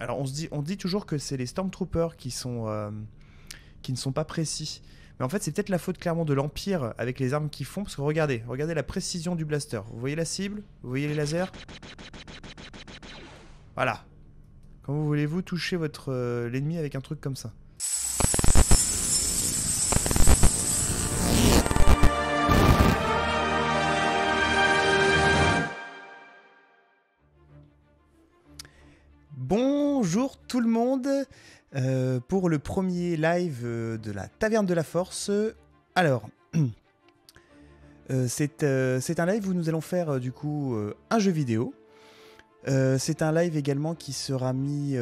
Alors on dit toujours que c'est les Stormtroopers qui ne sont pas précis. Mais en fait, c'est peut-être la faute clairement de l'Empire avec les armes qu'ils font. Parce que regardez la précision du blaster. Vous voyez la cible? Vous voyez les lasers? Voilà. Comment voulez-vous toucher l'ennemi avec un truc comme ça? Bonjour tout le monde, pour le premier live de la Taverne de la Force. Alors, c'est un live où nous allons faire du coup un jeu vidéo. C'est un live également qui sera mis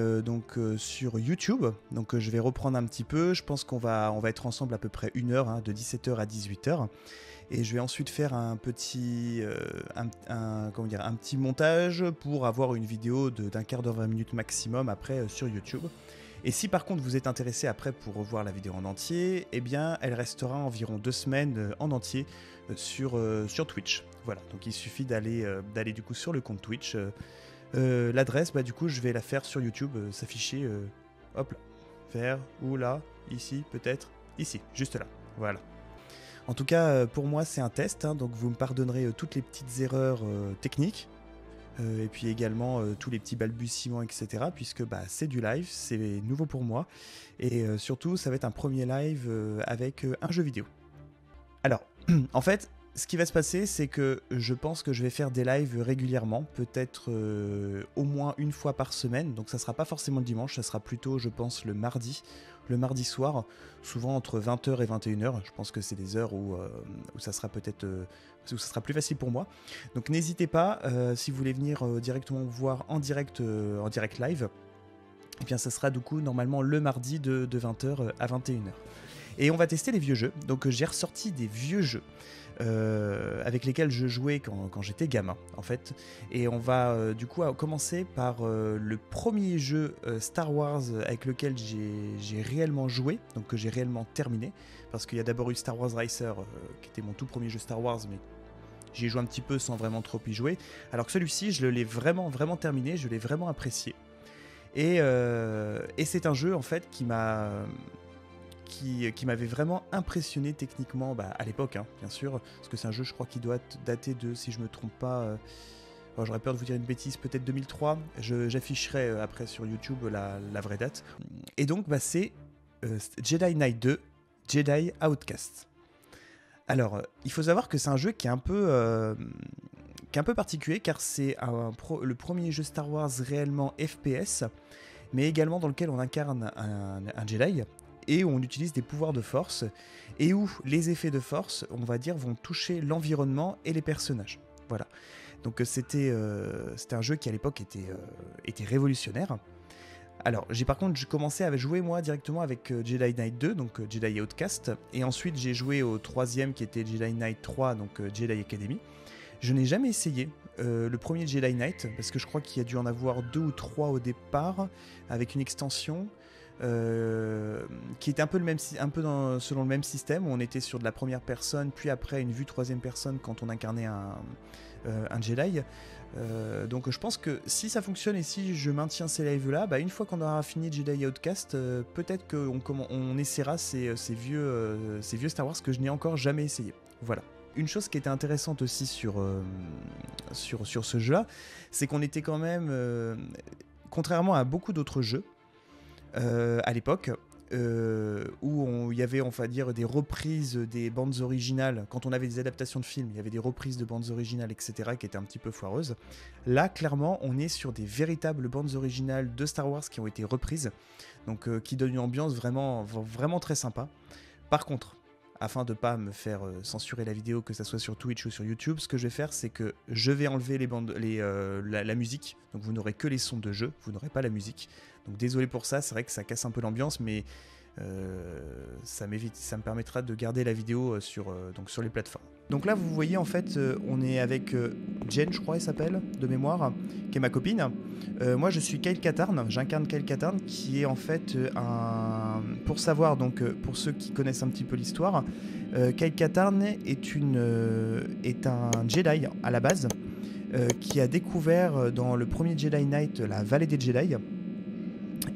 sur YouTube. Donc je vais reprendre un petit peu. Je pense qu'on va être ensemble à peu près 1 heure, hein, de 17h à 18h. Et je vais ensuite faire un petit montage pour avoir une vidéo d'un quart d'heure, 20 minutes maximum après sur YouTube. Et si par contre vous êtes intéressé après pour revoir la vidéo en entier, eh bien elle restera environ 2 semaines en entier sur Twitch. Voilà, donc il suffit d'aller du coup sur le compte Twitch. L'adresse, du coup je vais la faire sur YouTube, s'afficher, hop là, vers, ou là, ici, peut-être, ici, juste là, voilà. En tout cas, pour moi, c'est un test, hein, donc vous me pardonnerez toutes les petites erreurs techniques, et puis également tous les petits balbutiements, etc., puisque c'est du live, c'est nouveau pour moi, et surtout, ça va être un premier live avec un jeu vidéo. Alors, en fait, ce qui va se passer, c'est que je pense que je vais faire des lives régulièrement, peut-être au moins 1 fois par semaine, donc ça sera pas forcément le dimanche, ça sera plutôt, je pense, le mardi soir, souvent entre 20h et 21h. Je pense que c'est des heures où ça sera peut-être où ça sera plus facile pour moi. Donc n'hésitez pas, si vous voulez venir directement voir en direct live, et bien ça sera du coup normalement le mardi de 20h à 21h. Et on va tester les vieux jeux. Donc j'ai ressorti des vieux jeux avec lesquels je jouais quand j'étais gamin, en fait. Et on va du coup commencer par le premier jeu Star Wars avec lequel j'ai réellement joué, donc que j'ai réellement terminé. Parce qu'il y a d'abord eu Star Wars Racer, qui était mon tout premier jeu Star Wars, mais j'y ai joué un petit peu sans vraiment trop y jouer. Alors que celui-ci, je l'ai vraiment, vraiment terminé, je l'ai vraiment apprécié. Et c'est un jeu, en fait, qui m'avait vraiment impressionné techniquement à l'époque, hein, bien sûr, parce que c'est un jeu, je crois, qui doit dater de, si je me trompe pas, j'aurais peur de vous dire une bêtise, peut-être 2003, j'afficherai après sur YouTube la vraie date. Et donc c'est Jedi Knight 2, Jedi Outcast. Alors, il faut savoir que c'est un jeu qui est un peu particulier, car c'est le premier jeu Star Wars réellement FPS, mais également dans lequel on incarne un Jedi, et où on utilise des pouvoirs de force, et où les effets de force, on va dire, vont toucher l'environnement et les personnages. Voilà. Donc c'était un jeu qui à l'époque était révolutionnaire. Alors, par contre commencé à jouer moi directement avec Jedi Knight 2, donc Jedi Outcast, et ensuite j'ai joué au troisième qui était Jedi Knight 3, donc Jedi Academy. Je n'ai jamais essayé le premier Jedi Knight, parce que je crois qu'il y a dû en avoir 2 ou 3 au départ, avec une extension qui était un peu selon le même système, où on était sur de la première personne, puis après une vue troisième personne quand on incarnait un Jedi. Donc je pense que si ça fonctionne et si je maintiens ces lives là, une fois qu'on aura fini Jedi Outcast, peut-être qu'on essaiera ces vieux Star Wars que je n'ai encore jamais essayé. Voilà. Une chose qui était intéressante aussi sur ce jeu là, c'est qu'on était quand même, contrairement à beaucoup d'autres jeux à l'époque, où il y avait, on va dire, des reprises des bandes originales. Quand on avait des adaptations de films, il y avait des reprises de bandes originales, etc., qui étaient un petit peu foireuses. Là, clairement, on est sur des véritables bandes originales de Star Wars qui ont été reprises, donc qui donnent une ambiance vraiment, vraiment très sympa. Par contre, afin de ne pas me faire censurer la vidéo, que ça soit sur Twitch ou sur YouTube, ce que je vais faire, c'est que je vais enlever la musique, donc vous n'aurez que les sons de jeu, vous n'aurez pas la musique. Donc désolé pour ça, c'est vrai que ça casse un peu l'ambiance, mais ça me permettra de garder la vidéo sur les plateformes. Donc là, vous voyez, en fait, on est avec Jen, je crois, elle s'appelle, de mémoire, qui est ma copine. Moi, je suis Kyle Katarn, j'incarne Kyle Katarn, qui est en fait pour savoir, donc pour ceux qui connaissent un petit peu l'histoire, Kyle Katarn est un Jedi à la base, qui a découvert dans le premier Jedi Knight la vallée des Jedi,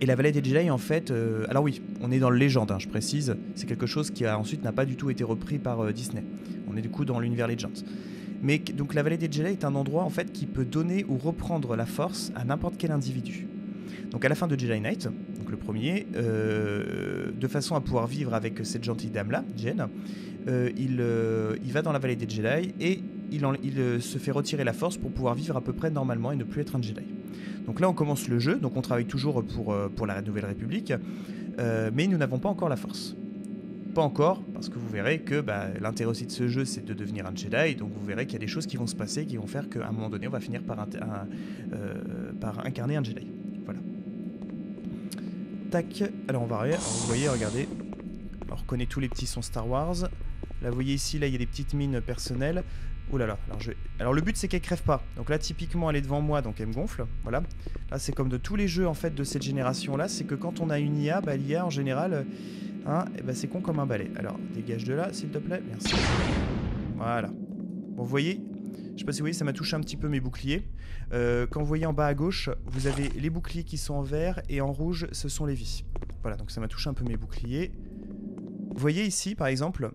Et la vallée des Jedi, en fait, alors oui, on est dans le Légende, hein, je précise, c'est quelque chose qui ensuite n'a pas du tout été repris par Disney. On est du coup dans l'univers Legends. Mais donc la vallée des Jedi est un endroit en fait qui peut donner ou reprendre la force à n'importe quel individu. Donc à la fin de Jedi Knight, donc le premier, de façon à pouvoir vivre avec cette gentille dame-là, Jen, il va dans la vallée des Jedi et il se fait retirer la force pour pouvoir vivre à peu près normalement et ne plus être un Jedi. Donc là on commence le jeu, donc on travaille toujours pour la Nouvelle République, mais nous n'avons pas encore la force. Pas encore, parce que vous verrez que l'intérêt aussi de ce jeu c'est de devenir un Jedi, donc vous verrez qu'il y a des choses qui vont se passer qui vont faire qu'à un moment donné on va finir par incarner un Jedi. Voilà. Tac, alors on va arriver, alors vous voyez, regardez, on reconnaît tous les petits sons Star Wars. Là vous voyez ici, là il y a des petites mines personnelles. Ouh là là, alors le but c'est qu'elle crève pas. Donc là typiquement elle est devant moi, donc elle me gonfle. Voilà. Là c'est comme de tous les jeux en fait de cette génération là, c'est que quand on a une IA, l'IA en général, hein, et c'est con comme un balai. Alors dégage de là s'il te plaît, merci. Voilà. Bon vous voyez, je sais pas si vous voyez, ça m'a touché un petit peu mes boucliers. Quand vous voyez en bas à gauche, vous avez les boucliers qui sont en vert et en rouge ce sont les vies. Voilà, donc ça m'a touché un peu mes boucliers. Vous voyez ici par exemple,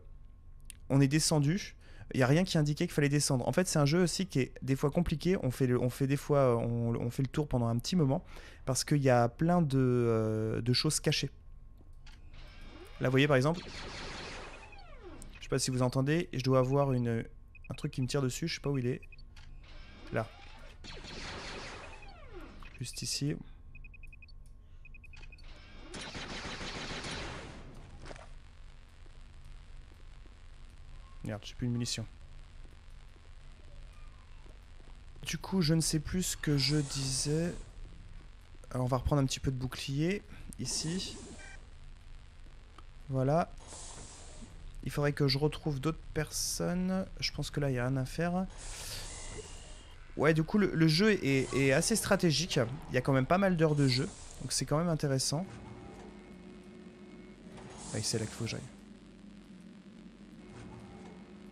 on est descendu. Il n'y a rien qui indiquait qu'il fallait descendre. En fait, c'est un jeu aussi qui est des fois compliqué. On fait le tour pendant un petit moment parce qu'il y a plein de choses cachées. Là, vous voyez par exemple, je sais pas si vous entendez, je dois avoir un truc qui me tire dessus. Je sais pas où il est. Là. Juste ici. Merde, j'ai plus de munitions. Du coup, je ne sais plus ce que je disais. Alors, on va reprendre un petit peu de bouclier. Ici. Voilà. Il faudrait que je retrouve d'autres personnes. Je pense que là, il n'y a rien à faire. Ouais, du coup, le jeu est assez stratégique. Il y a quand même pas mal d'heures de jeu. Donc, c'est quand même intéressant. Ouais, c'est là qu'il faut que j'aille.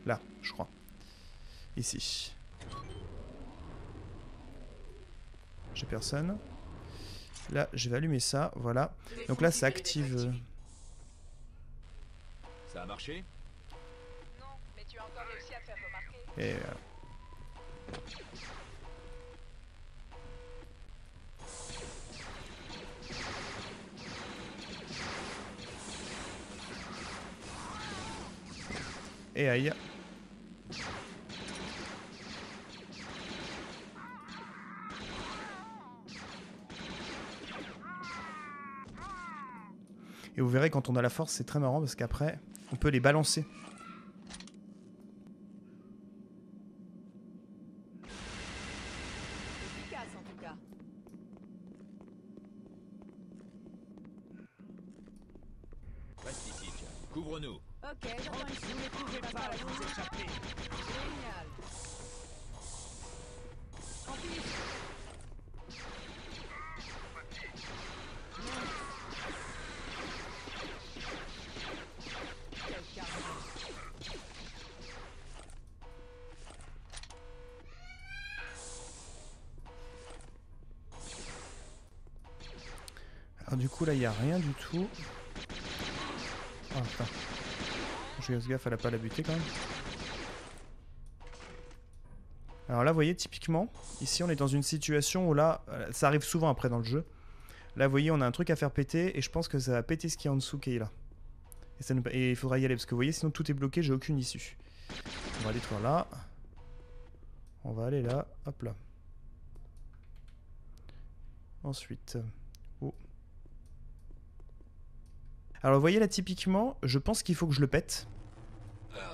Là, je crois. Ici. J'ai personne. Là, je vais allumer ça. Voilà. Donc là, ça active... Ça a marché? Non, mais tu as encore réussi à faire remarquer. Et... Et aïe. Et vous verrez quand on a la force, c'est très marrant parce qu'après, on peut les balancer. Efficace en tout cas. Reste ici, tiens. Couvre-nous. Ok, j'entends ici. Ne trouvez pas à vous échapper. Génial. En plus. Quel carnage. Alors du coup là il n'y a rien du tout. Oh putain. Je fasse gaffe, elle a pas la buter quand même. Alors là vous voyez typiquement, ici on est dans une situation où là, ça arrive souvent après dans le jeu. Là vous voyez on a un truc à faire péter et je pense que ça va péter ce qui est en dessous qui est là. Et il faudra y aller parce que vous voyez sinon tout est bloqué, j'ai aucune issue. On va détruire là. On va aller là, hop là. Ensuite... Oh. Alors vous voyez là typiquement, je pense qu'il faut que je le pète.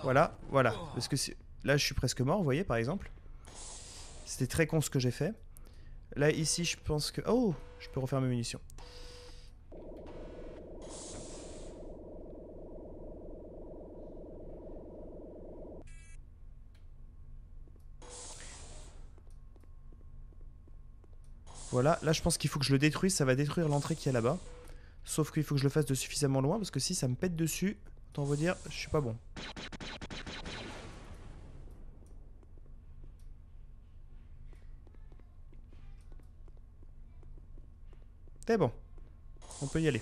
Voilà, voilà. Parce que là je suis presque mort, vous voyez par exemple. C'était très con ce que j'ai fait. Là ici je pense que... Oh, je peux refaire mes munitions. Voilà, là je pense qu'il faut que je le détruise, ça va détruire l'entrée qu'il y a là-bas. Sauf qu'il faut que je le fasse de suffisamment loin parce que si ça me pète dessus, autant vous dire, je suis pas bon. C'est bon. On peut y aller.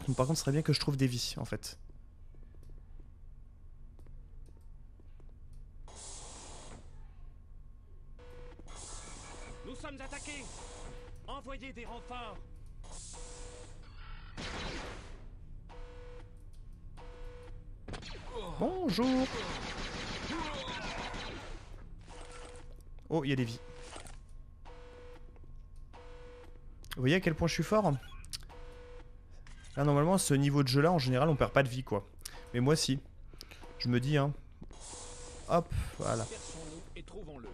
Donc, par contre, ce serait bien que je trouve des vies, en fait. Nous sommes attaqués. Envoyez des renforts. Bonjour. Oh, il y a des vies. Vous voyez à quel point je suis fort? Là, normalement, à ce niveau de jeu-là, en général, on perd pas de vie, quoi. Mais moi, si. Je me dis, hein. Hop, voilà. Dispersons-nous et trouvons-le.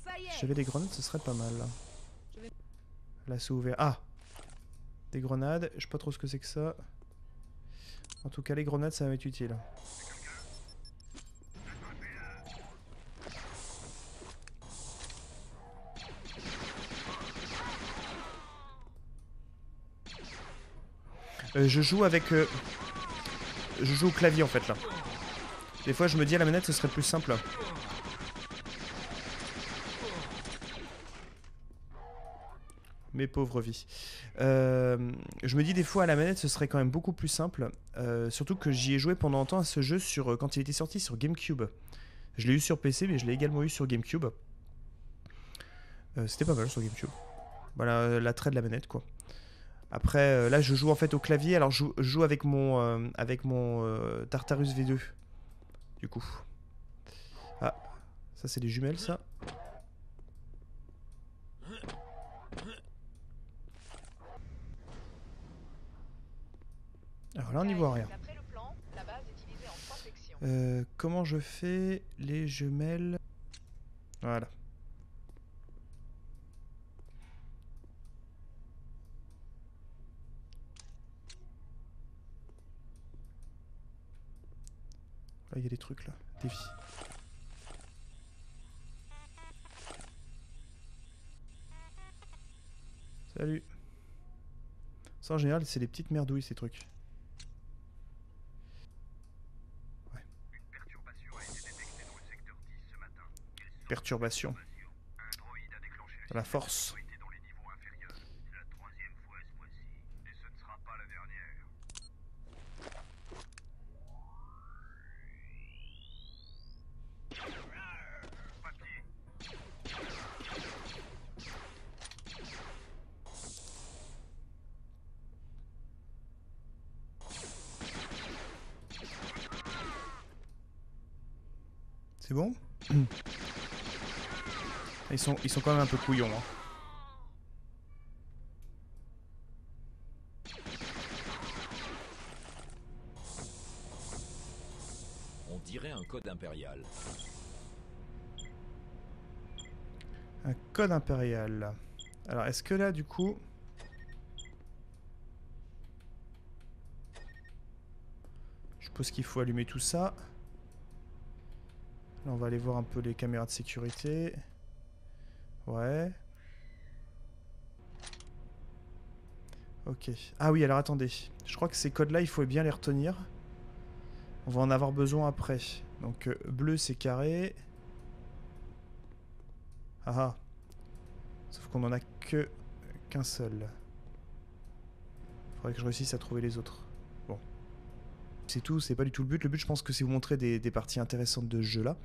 Ça y Si est. j'avais des grenades, ce serait pas mal. Là, c'est ouvert. Ah! Des grenades. Je sais pas trop ce que c'est que ça. En tout cas, les grenades, ça va m'être utile. Je joue avec... Je joue au clavier, en fait, là. Des fois, je me dis à la manette, ce serait plus simple. Mes pauvres vies. Je me dis des fois à la manette ce serait quand même beaucoup plus simple. Surtout que j'y ai joué pendant un temps à ce jeu quand il était sorti sur GameCube. Je l'ai eu sur PC mais je l'ai également eu sur GameCube. C'était pas mal sur GameCube. Voilà l'attrait de la manette quoi. Après là je joue en fait au clavier. Alors je joue avec mon Tartarus V2. Du coup. Ah, ça c'est des jumelles ça. Alors là on n'y voit rien. D'après le plan, la base est divisée en 3 sections. Comment je fais les jumelles? Voilà. Là il y a des trucs là, des vies. Salut. Ça en général c'est des petites merdouilles ces trucs. Perturbation. De la force. C'est bon? Ils sont quand même un peu couillons. Hein. On dirait un code impérial. Un code impérial. Alors, est-ce que là, du coup... Je suppose qu'il faut allumer tout ça. Là, on va aller voir un peu les caméras de sécurité. Ouais. Ok. Ah oui, alors attendez. Je crois que ces codes-là, il faut bien les retenir. On va en avoir besoin après. Donc, bleu, c'est carré. Ah ah. Sauf qu'on en a qu'un seul. Faudrait que je réussisse à trouver les autres. Bon. C'est tout, c'est pas du tout le but. Le but, je pense que c'est vous montrer des parties intéressantes de ce jeu-là.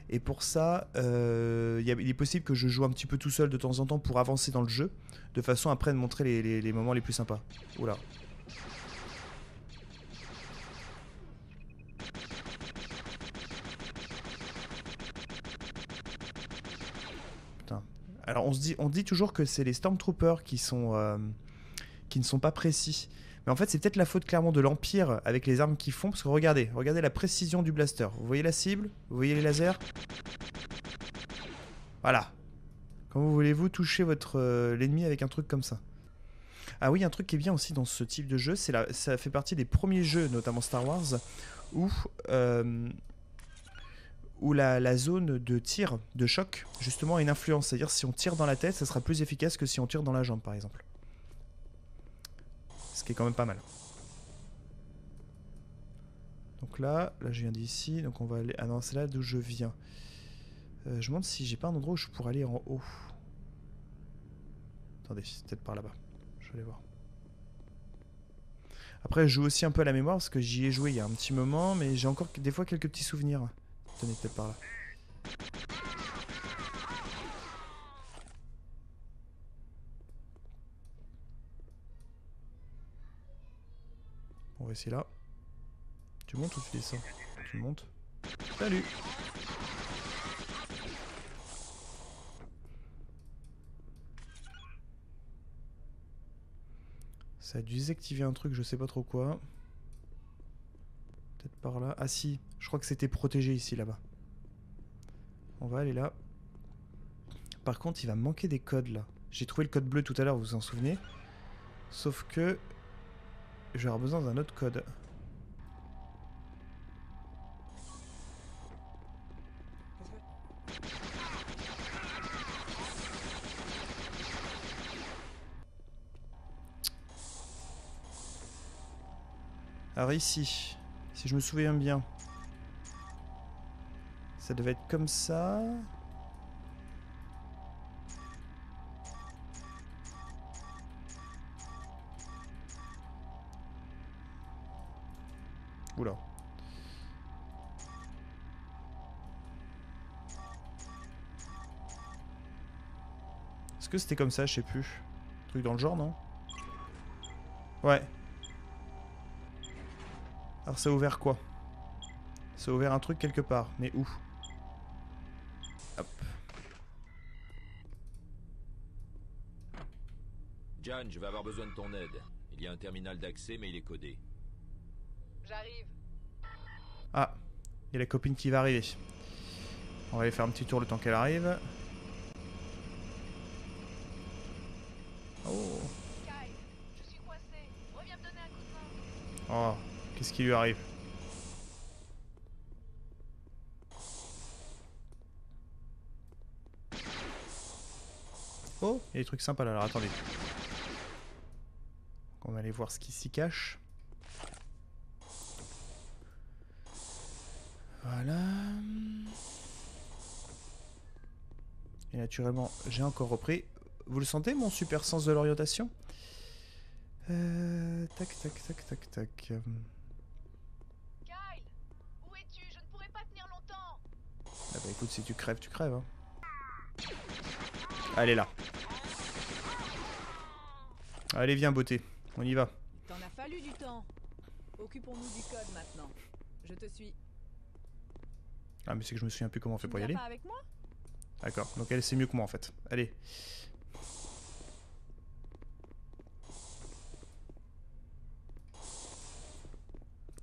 Et pour ça, il est possible que je joue un petit peu tout seul de temps en temps pour avancer dans le jeu, de façon après de montrer les moments les plus sympas. Oula. Putain. Alors on dit toujours que c'est les Stormtroopers qui ne sont pas précis. Mais en fait, c'est peut-être la faute clairement de l'Empire avec les armes qu'ils font. Parce que regardez la précision du blaster. Vous voyez la cible? Vous voyez les lasers? Voilà. Comment voulez-vous toucher l'ennemi avec un truc comme ça? Ah oui, un truc qui est bien aussi dans ce type de jeu, ça fait partie des premiers jeux, notamment Star Wars, où la zone de tir, de choc, justement, a une influence. C'est-à-dire si on tire dans la tête, ça sera plus efficace que si on tire dans la jambe, par exemple. Ce qui est quand même pas mal. Donc là je viens d'ici, donc on va aller... Ah non, c'est là d'où je viens. Je me demande si j'ai pas un endroit où je pourrais aller en haut. Attendez, c'est peut-être par là-bas. Je vais aller voir. Après, je joue aussi un peu à la mémoire parce que j'y ai joué il y a un petit moment, mais j'ai encore des fois quelques petits souvenirs. Tenez, peut-être par là. On va essayer là. Tu montes ou tu descends? Tu montes. Salut! Ça a dû désactiver un truc, je sais pas trop quoi. Peut-être par là. Ah si, je crois que c'était protégé ici, là-bas. On va aller là. Par contre, il va me manquer des codes, là. J'ai trouvé le code bleu tout à l'heure, vous vous en souvenez? Sauf que... je vais avoir besoin d'un autre code. Alors ici, si je me souviens bien, ça devait être comme ça. Oula. Est-ce que c'était comme ça? Je sais plus. Truc dans le genre, non? Ouais. Alors ça a ouvert quoi? Ça a ouvert un truc quelque part, mais où? Hop. Jan, je vais avoir besoin de ton aide. Il y a un terminal d'accès, mais il est codé. J'arrive. Ah, il y a la copine qui va arriver. On va aller faire un petit tour le temps qu'elle arrive. Oh. Kyle, je suis coincé. Reviens me donner un coup de main. Oh, qu'est-ce qui lui arrive? Oh, il y a des trucs sympas là, alors attendez. On va aller voir ce qui s'y cache. Voilà. Et naturellement, j'ai encore repris. Vous le sentez, mon super sens de l'orientation? Tac, tac, tac, tac, tac. Kyle, où es-tu? Je ne pourrai pas tenir longtemps. Ah bah écoute, si tu crèves, tu crèves. Hein. Allez là. Allez, viens, beauté. On y va. T'en as fallu du temps. Occupons-nous du code maintenant. Je te suis. Ah, mais c'est que je me souviens plus comment on fait pour y aller. Pas avec moi? D'accord, donc elle sait mieux que moi en fait. Allez.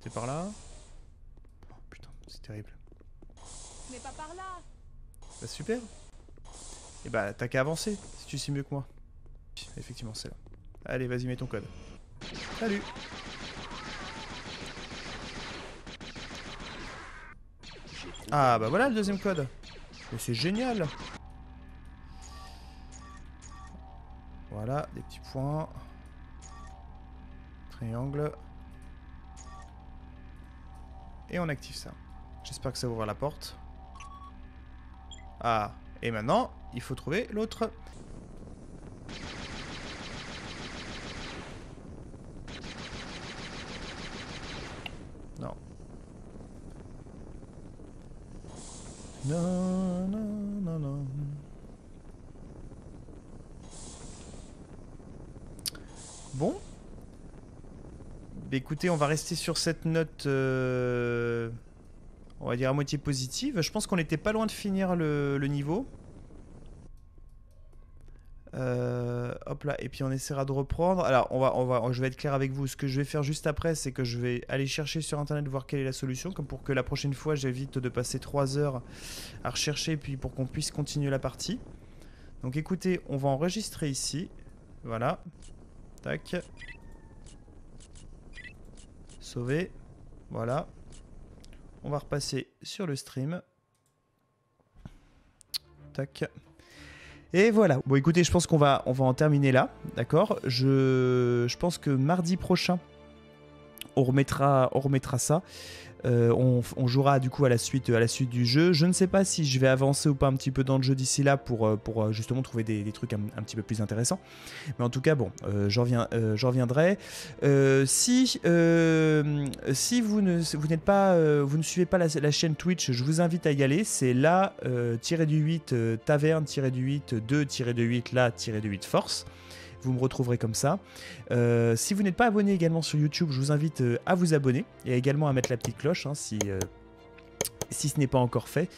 C'est par là. Oh putain, c'est terrible. Ce n'est pas par là. Bah super. Et bah t'as qu'à avancer si tu sais mieux que moi. Effectivement, c'est là. Allez, vas-y, mets ton code. Salut. Ah bah voilà le deuxième code. Mais c'est génial. Voilà, des petits points. Triangle. Et on active ça. J'espère que ça ouvre la porte. Ah, et maintenant, il faut trouver l'autre. Non. Non, non, non, non. Bon. Bah, écoutez, on va rester sur cette note, on va dire à moitié positive. Je pense qu'on n'était pas loin de finir le niveau. Hop là, et puis on essaiera de reprendre. Alors, je vais être clair avec vous. Ce que je vais faire juste après, c'est que je vais aller chercher sur internet voir quelle est la solution, comme pour que la prochaine fois, j'évite de passer 3 heures à rechercher, puis pour qu'on puisse continuer la partie. Donc écoutez, on va enregistrer ici. Voilà. Tac. Sauver. Voilà. On va repasser sur le stream. Tac. Et voilà. Bon, écoutez, je pense qu'on va en terminer là. D'accord. Je pense que mardi prochain, on remettra ça. On jouera du coup à la suite du jeu. Je ne sais pas si je vais avancer ou pas un petit peu dans le jeu d'ici là pour justement trouver des trucs un petit peu plus intéressants. Mais en tout cas, bon, j'en reviendrai. Si vous ne suivez pas la chaîne Twitch, je vous invite à y aller. C'est la -8 taverne -8 2-8 la-8 force. Vous me retrouverez comme ça. Si vous n'êtes pas abonné également sur YouTube, je vous invite à vous abonner et également à mettre la petite cloche si ce n'est pas encore fait.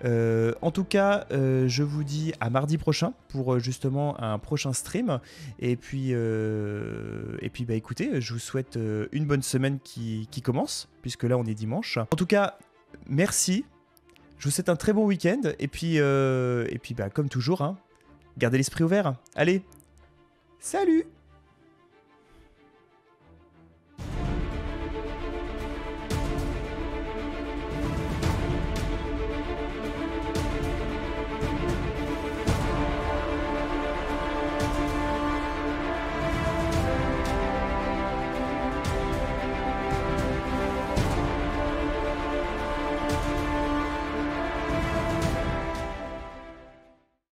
En tout cas, je vous dis à mardi prochain pour justement un prochain stream. Et puis bah, écoutez, je vous souhaite une bonne semaine qui commence, puisque là on est dimanche. En tout cas, merci. Je vous souhaite un très bon week-end. Et puis bah, comme toujours, hein, gardez l'esprit ouvert. Allez, salut!